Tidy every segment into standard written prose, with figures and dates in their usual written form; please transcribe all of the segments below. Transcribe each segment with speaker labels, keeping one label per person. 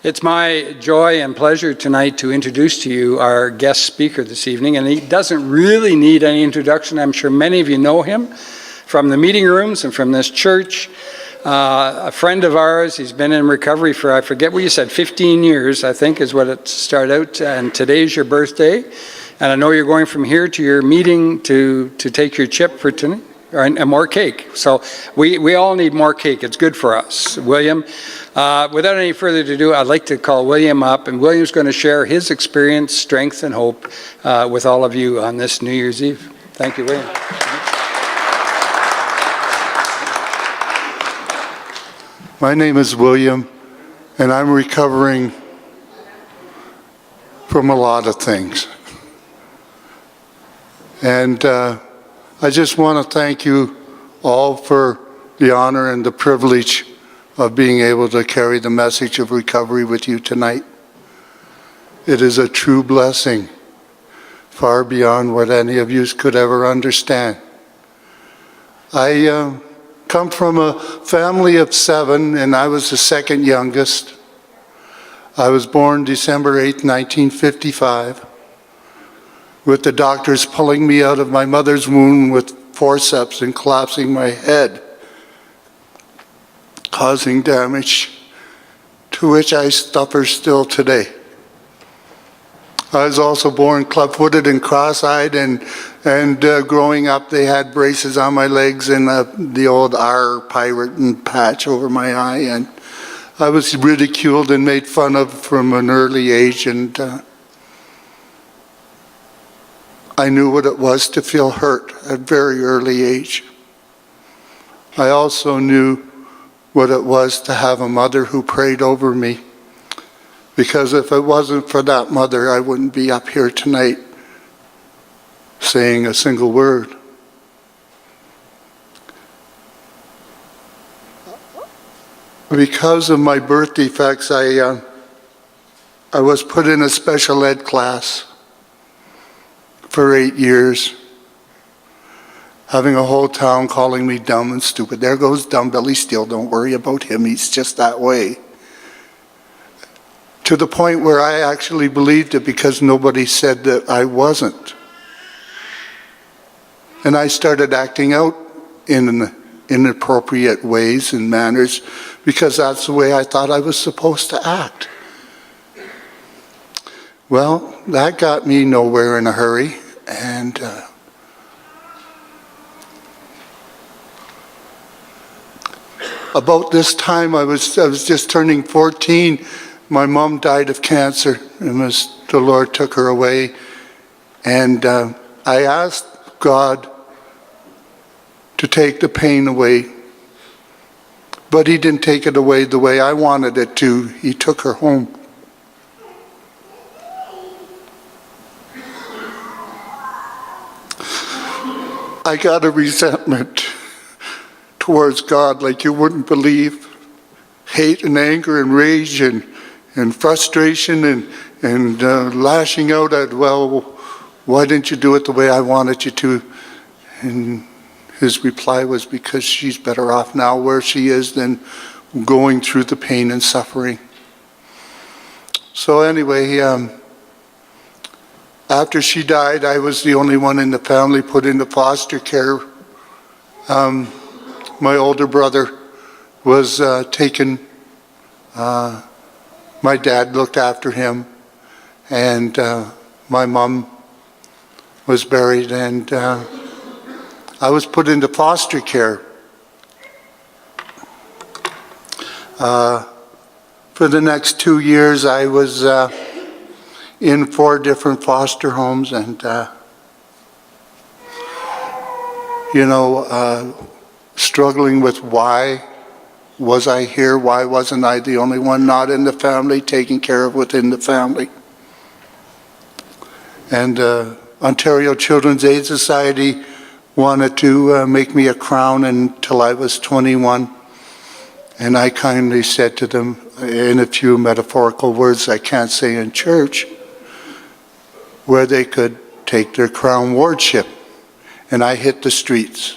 Speaker 1: It's my joy and pleasure tonight to introduce to you our guest speaker this evening, and he doesn't really need any introduction. I'm sure many of you know him from the meeting rooms and from this church. A friend of ours, he's been in recovery for, I forget what you said, 15 years, I think is what it started out, and today's your birthday. And I know you're going from here to your meeting to take your chip for tonight, and more cake. So we all need more cake. It's good for us. William, without any further ado, I'd like to call William up, and William's going to share his experience, strength, and hope with all of you on this New Year's Eve. Thank you, William.
Speaker 2: My name is William, and I'm recovering from a lot of things. And I just want to thank you all for the honor and the privilege of being able to carry the message of recovery with you tonight. It is a true blessing, far beyond what any of you could ever understand. I come from a family of 7, and I was the second youngest. I was born December 8, 1955. With the doctors pulling me out of my mother's womb with forceps and collapsing my head, causing damage to which I suffer still today. I was also born club-footed and cross-eyed, and growing up they had braces on my legs and the old R pirate and patch over my eye, and I was ridiculed and made fun of from an early age, and I knew what it was to feel hurt at a very early age. I also knew what it was to have a mother who prayed over me, because if it wasn't for that mother, I wouldn't be up here tonight saying a single word. Because of my birth defects, I was put in a special ed class for 8 years, having a whole town calling me dumb and stupid. There goes dumb Billy Steele, don't worry about him, he's just that way. To the point where I actually believed it because nobody said that I wasn't. And I started acting out in inappropriate ways and manners because that's the way I thought I was supposed to act. Well, that got me nowhere in a hurry, and about this time I was just turning 14. My mom died of cancer, and the Lord took her away. And I asked God to take the pain away, but He didn't take it away the way I wanted it to. He took her home. I got a resentment towards God like you wouldn't believe. Hate and anger and rage and frustration and lashing out at, well, why didn't you do it the way I wanted you to? And his reply was, because she's better off now where she is than going through the pain and suffering. So anyway, after she died, I was the only one in the family put into foster care. My older brother was taken. My dad looked after him, and my mom was buried, and I was put into foster care. For the next 2 years, I was in 4 different foster homes, and struggling with why was I here? Why wasn't I the only one not in the family, taken care of within the family? And Ontario Children's Aid Society wanted to make me a crown until I was 21. And I kindly said to them, in a few metaphorical words I can't say in church, where they could take their crown wardship. And I hit the streets.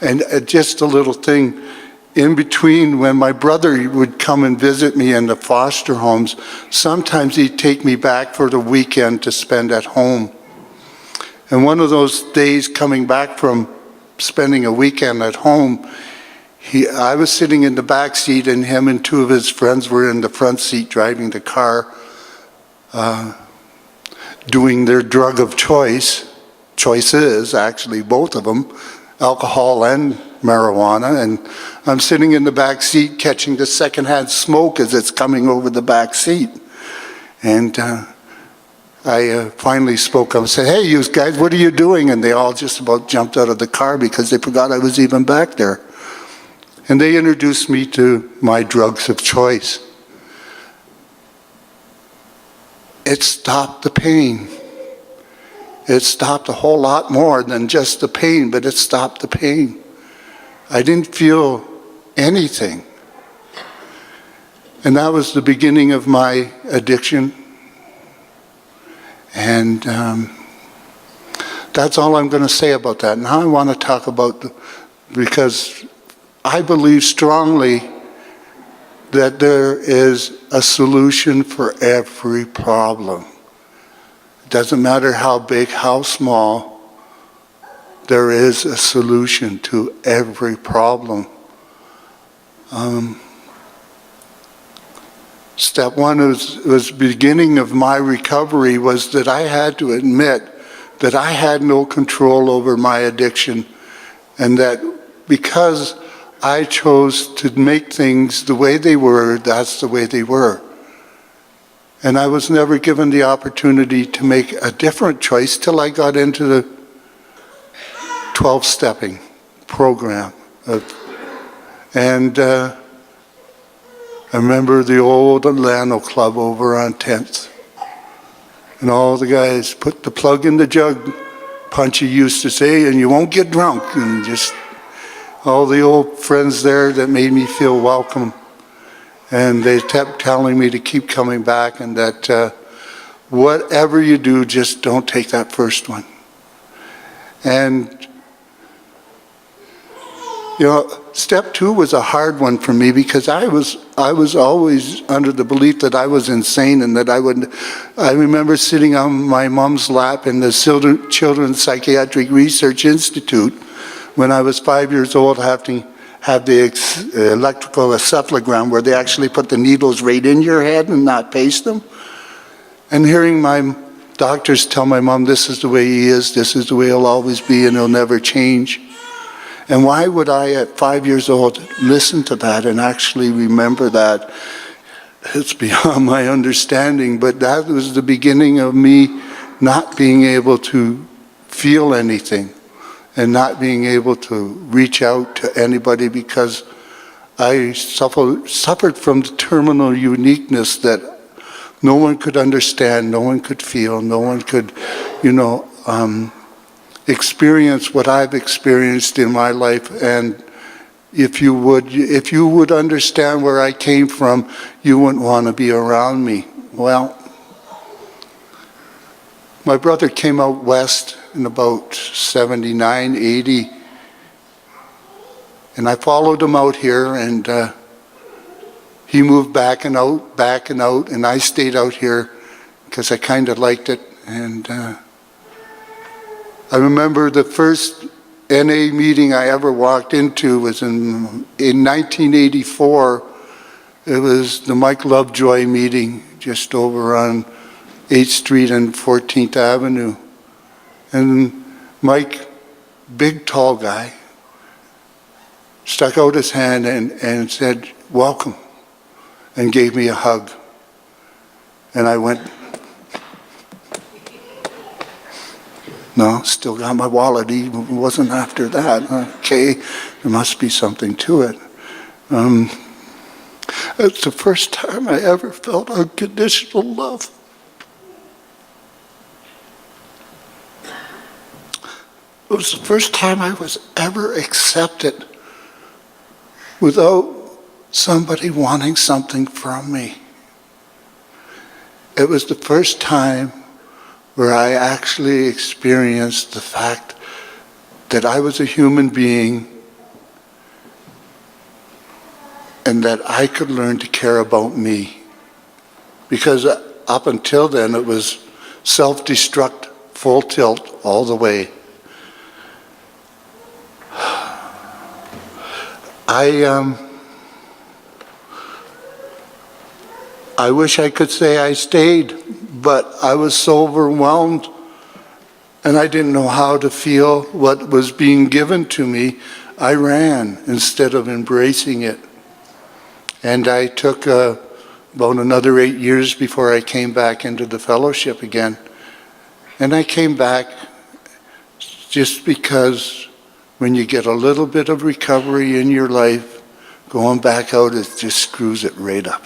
Speaker 2: And just a little thing, in between, when my brother would come and visit me in the foster homes, sometimes he'd take me back for the weekend to spend at home. And one of those days coming back from spending a weekend at home, I was sitting in the back seat and him and two of his friends were in the front seat driving the car, doing their drug of choices, actually both of them, alcohol and marijuana, and I'm sitting in the back seat catching the secondhand smoke as it's coming over the back seat. And I finally spoke up and said, "Hey, you guys, what are you doing?" And they all just about jumped out of the car because they forgot I was even back there. And they introduced me to my drugs of choice. It stopped the pain. It stopped a whole lot more than just the pain, but it stopped the pain. I didn't feel anything. And that was the beginning of my addiction. And that's all I'm going to say about that. Now I want to talk about, because I believe strongly that there is a solution for every problem. It doesn't matter how big, how small, there is a solution to every problem. Step one was beginning of my recovery was that I had to admit that I had no control over my addiction, and that because I chose to make things the way they were, that's the way they were. And I was never given the opportunity to make a different choice till I got into the 12-stepping program. And I remember the old Atlanta Club over on 10th. And all the guys put the plug in the jug, Punchy used to say, and you won't get drunk. And just all the old friends there that made me feel welcome. And they kept telling me to keep coming back, and that whatever you do, just don't take that first one. And you know, step two was a hard one for me because I was always under the belief that I was insane, and that I remember sitting on my mom's lap in the Children's Psychiatric Research Institute when I was 5 years old, having to have the electrical encephalogram where they actually put the needles right in your head and not paste them. And hearing my doctors tell my mom, this is the way he is, this is the way he'll always be, and he'll never change. And why would I, at 5 years old, listen to that and actually remember that? It's beyond my understanding, but that was the beginning of me not being able to feel anything and not being able to reach out to anybody, because I suffered from the terminal uniqueness that no one could understand, no one could feel, no one could, experience what I've experienced in my life. And if you would understand where I came from, you wouldn't want to be around me. Well, my brother came out west in about 79, 80, and I followed him out here, and he moved back and out, and I stayed out here because I kind of liked it. And I remember the first NA meeting I ever walked into was in 1984. It was the Mike Lovejoy meeting just over on 8th Street and 14th Avenue. And Mike, big tall guy, stuck out his hand and said, "Welcome," and gave me a hug. And I went, no, still got my wallet. He wasn't after that. Okay, there must be something to it. It's the first time I ever felt unconditional love. It was the first time I was ever accepted without somebody wanting something from me. It was the first time where I actually experienced the fact that I was a human being and that I could learn to care about me. Because up until then, it was self-destruct, full tilt, all the way. I wish I could say I stayed, but I was so overwhelmed and I didn't know how to feel what was being given to me. I ran instead of embracing it. And I took about another 8 years before I came back into the fellowship again. And I came back just because when you get a little bit of recovery in your life, going back out, it just screws it right up.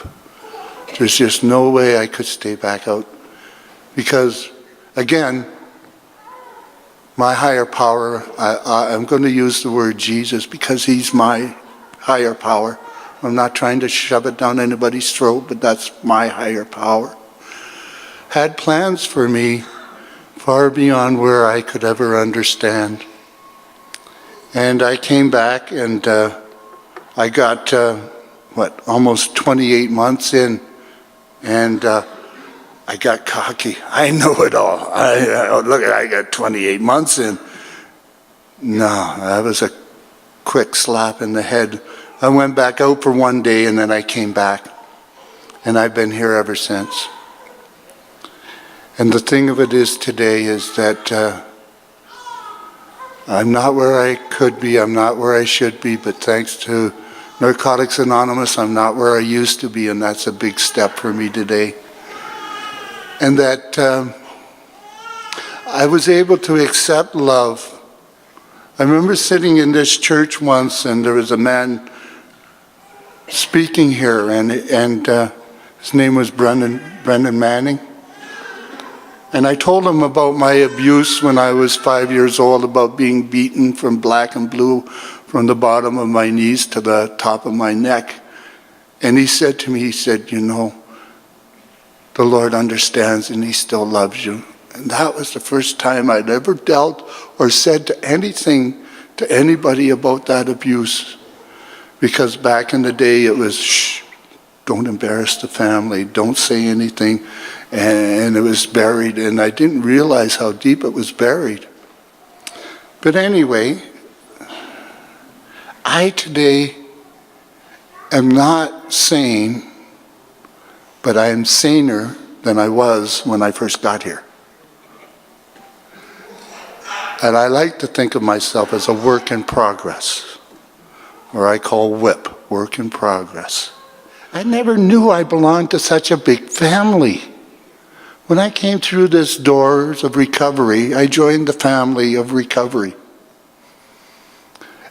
Speaker 2: There's just no way I could stay back out. Because, again, my higher power, I'm going to use the word Jesus because he's my higher power. I'm not trying to shove it down anybody's throat, but that's my higher power. Had plans for me far beyond where I could ever understand. And I came back and I got, almost 28 months in, and I got cocky. I know it all. I got 28 months in. No, that was a quick slap in the head. I went back out for one day and then I came back. And I've been here ever since. And the thing of it is today is that I'm not where I could be, I'm not where I should be, but thanks to Narcotics Anonymous, I'm not where I used to be, and that's a big step for me today. And that I was able to accept love. I remember sitting in this church once, and there was a man speaking here, and his name was Brendan Manning. And I told him about my abuse when I was 5 years old, about being beaten from black and blue from the bottom of my knees to the top of my neck. And he said to me, he said, you know, the Lord understands and he still loves you. And that was the first time I'd ever dealt or said to anything to anybody about that abuse. Because back in the day it was, shh, don't embarrass the family, don't say anything. And it was buried, and I didn't realize how deep it was buried. But anyway, I today am not sane, but I am saner than I was when I first got here. And I like to think of myself as a work in progress, or I call WIP, work in progress. I never knew I belonged to such a big family. When I came through these doors of recovery, I joined the family of recovery.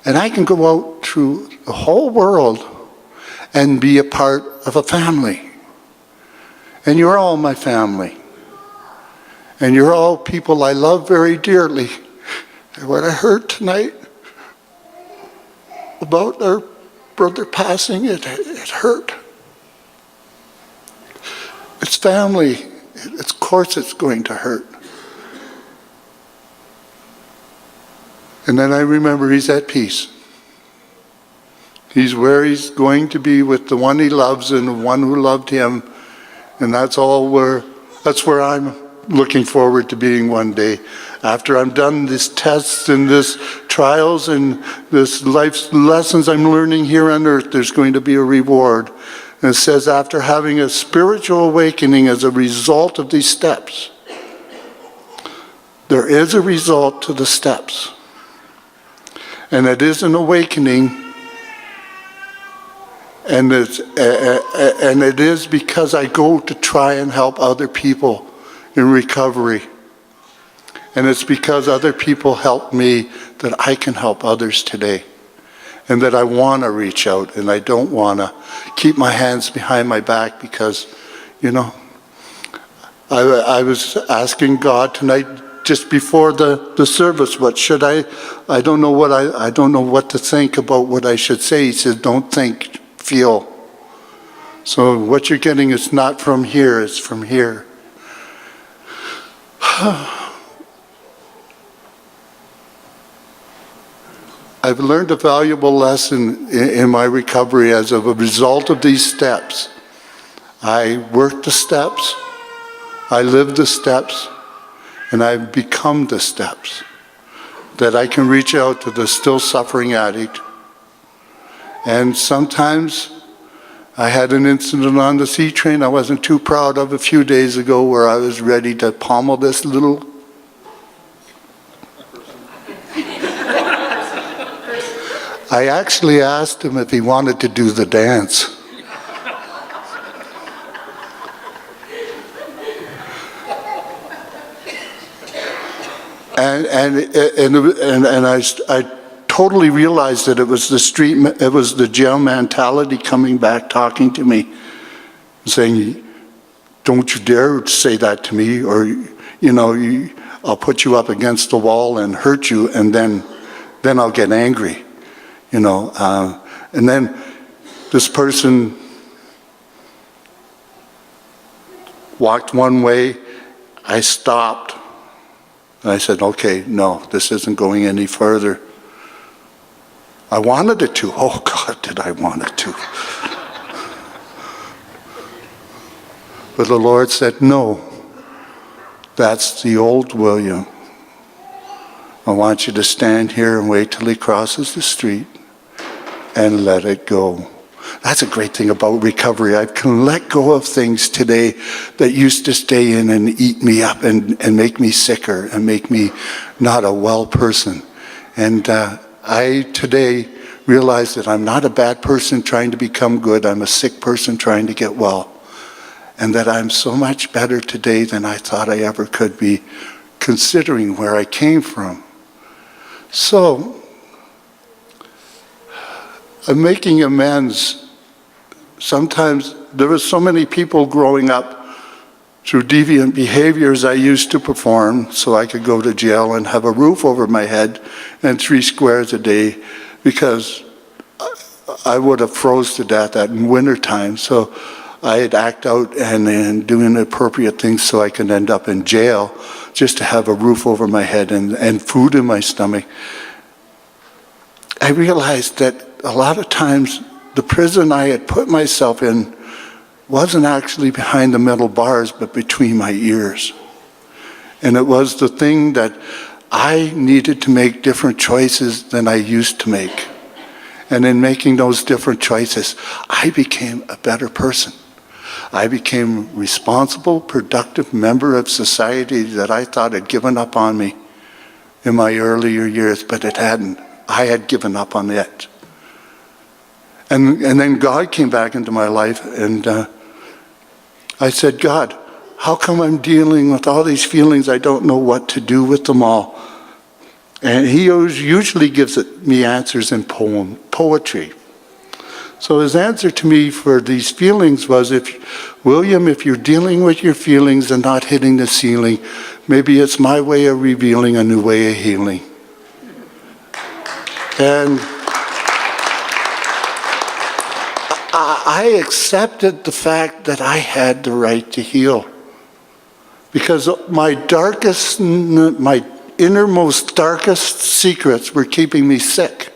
Speaker 2: And I can go out through the whole world and be a part of a family. And you're all my family. And you're all people I love very dearly. And what I heard tonight about our brother passing, it hurt. It's family. Of course it's going to hurt. And then I remember he's at peace. He's where he's going to be with the one he loves and the one who loved him. And that's where I'm looking forward to being one day. After I'm done these tests and this trials and this life's lessons I'm learning here on earth, there's going to be a reward. And it says, after having a spiritual awakening as a result of these steps, there is a result to the steps. And it is an awakening, and it is because I go to try and help other people in recovery. And it's because other people help me that I can help others today. And that I want to reach out, and I don't want to keep my hands behind my back because, you know, I was asking God tonight just before the service, what should I don't know what to think about what I should say. He said, don't think, feel. So what you're getting is not from here, it's from here. I've learned a valuable lesson in my recovery as a result of these steps. I worked the steps, I lived the steps, and I've become the steps that I can reach out to the still suffering addict. And sometimes I had an incident on the C train I wasn't too proud of a few days ago where I was ready to pommel this little I actually asked him if he wanted to do the dance. And I totally realized that it was the jail mentality coming back, talking to me, saying, "Don't you dare say that to me, or I'll put you up against the wall and hurt you, and then I'll get angry." And then this person walked one way. I stopped. And I said, "Okay, no, this isn't going any further." I wanted it to. Oh God, did I want it to. But the Lord said, "No, that's the old William. I want you to stand here and wait till he crosses the street and let it go." That's a great thing about recovery. I can let go of things today that used to stay in and eat me up and make me sicker and make me not a well person. And I today realize that I'm not a bad person trying to become good. I'm a sick person trying to get well. And that I'm so much better today than I thought I ever could be, considering where I came from. So, I'm making amends. Sometimes there were so many people growing up through deviant behaviors I used to perform so I could go to jail and have a roof over my head and 3 squares a day, because I would have froze to death in wintertime. So I'd act out and doing appropriate things so I could end up in jail just to have a roof over my head and food in my stomach. I realized that a lot of times the prison I had put myself in wasn't actually behind the metal bars, but between my ears. And it was the thing that I needed to make different choices than I used to make. And in making those different choices, I became a better person. I became a responsible, productive member of society that I thought had given up on me in my earlier years, but it hadn't. I had given up on it. And then God came back into my life, and I said, "God, how come I'm dealing with all these feelings? I don't know what to do with them all." And he usually gives me answers in poetry. So his answer to me for these feelings was, William, if you're dealing with your feelings and not hitting the ceiling, maybe it's my way of revealing a new way of healing. And I accepted the fact that I had the right to heal, because my innermost darkest secrets were keeping me sick.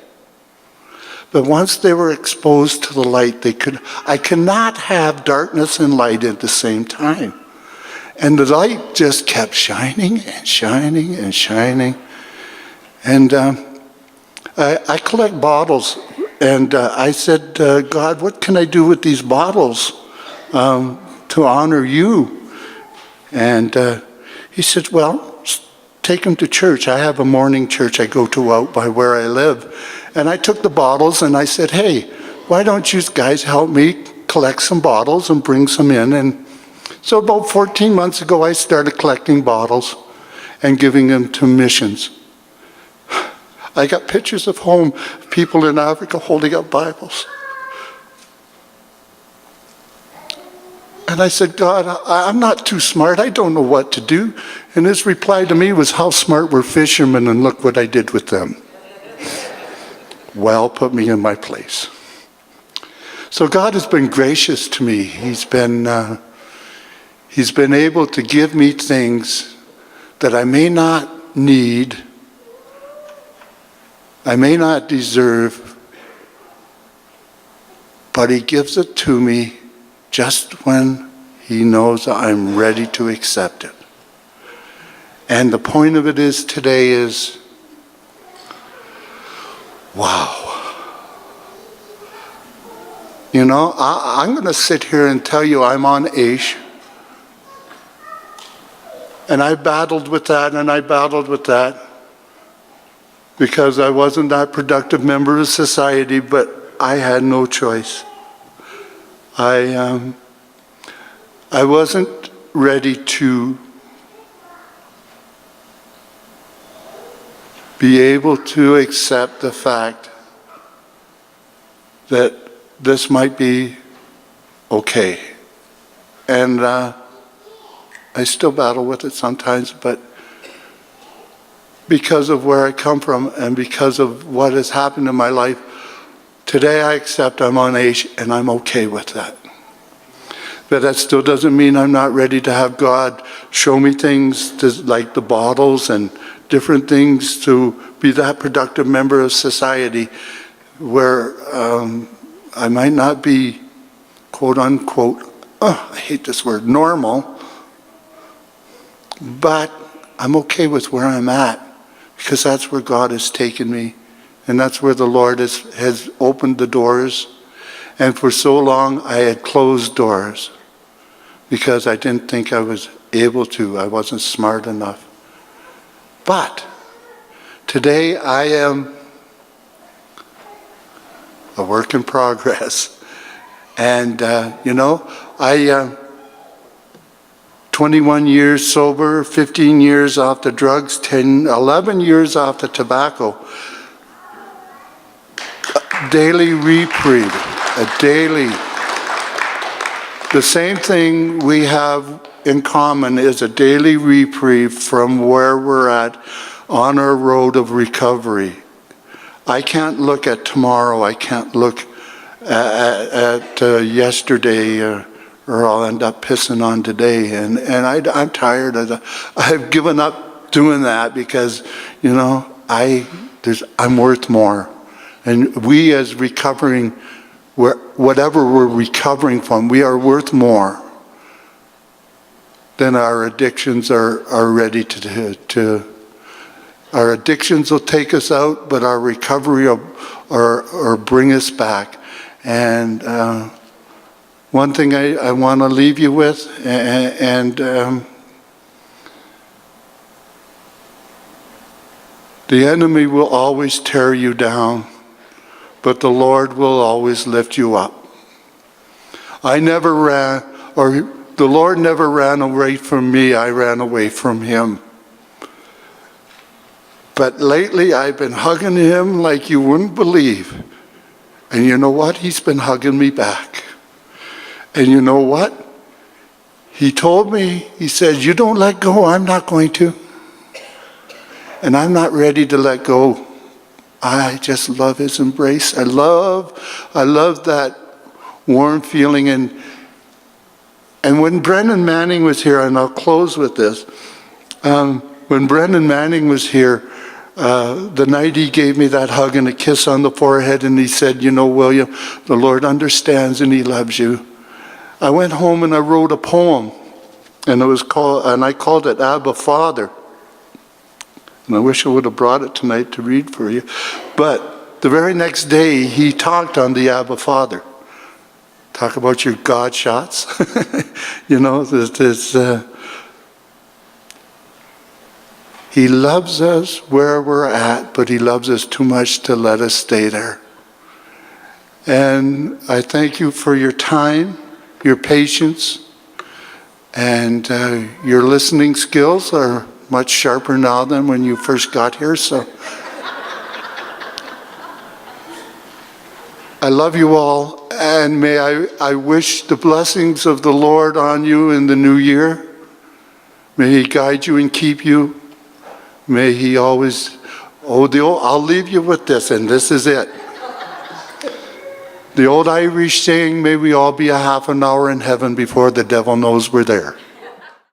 Speaker 2: But once they were exposed to the light, I cannot have darkness and light at the same time. And the light just kept shining and shining and shining. And I collect bottles. And I said, "God, what can I do with these bottles to honor you?" And he said, "Well, take them to church. I have a morning church I go to out by where I live." And I took the bottles and I said, "Hey, why don't you guys help me collect some bottles and bring some in?" And so about 14 months ago, I started collecting bottles and giving them to missions. I got pictures of people in Africa holding up Bibles. And I said, "God, I'm not too smart. I don't know what to do." And his reply to me was, "How smart were fishermen, and look what I did with them." Well, put me in my place. So God has been gracious to me. He's been able to give me things that I may not need I may not deserve, but he gives it to me just when he knows I'm ready to accept it. And the point of it is today is, wow. You know, I'm going to sit here and tell you I'm on AISH. And I battled with that and I battled with that because I wasn't that productive member of society, but I had no choice. I wasn't ready to be able to accept the fact that this might be okay. And I still battle with it sometimes, but because of where I come from and because of what has happened in my life, today I accept I'm on age and I'm okay with that. But that still doesn't mean I'm not ready to have God show me things like the bottles and different things to be that productive member of society where I might not be, quote unquote, I hate this word, normal, but I'm okay with where I'm at because that's where God has taken me and that's where the Lord has opened the doors. And for so long I had closed doors because I didn't think I was able to. I wasn't smart enough. But today I am a work in progress. And, you know, I 21 years sober, 15 years off the drugs, 11 years off the tobacco. A daily reprieve, a daily. The same thing we have in common is a daily reprieve from where we're at on our road of recovery. I can't look at tomorrow. I can't look at yesterday, or I'll end up pissing on today. And I'm tired of that. I've given up doing that because, you know, I'm worth more. And we as recovering, whatever we're recovering from, we are worth more than our addictions are ready to our addictions will take us out, but our recovery or bring us back. And one thing I want to leave you with, and the enemy will always tear you down, but the Lord will always lift you up. I never ran, or the Lord never ran away from me, I ran away from him. But lately I've been hugging him like you wouldn't believe. And you know what? He's been hugging me back. And you know what? He told me, he said, you don't let go, I'm not going to. And I'm not ready to let go. I just love his embrace. I love that warm feeling. And when Brendan Manning was here, and I'll close with this, when Brendan Manning was here, the night he gave me that hug and a kiss on the forehead, and he said, you know, William, the Lord understands and he loves you. I went home and I wrote a poem, and I called it Abba Father. And I wish I would have brought it tonight to read for you. But the very next day, he talked on the Abba Father. Talk about your God shots. You know, he loves us where we're at, but he loves us too much to let us stay there. And I thank you for your time, your patience, and your listening skills are much sharper now than when you first got here. So I love you all, and may I wish the blessings of the Lord on you in the new year. May he guide you and keep you. May he always, I'll leave you with this, and this is it. The old Irish saying, may we all be a half an hour in heaven before the devil knows we're there.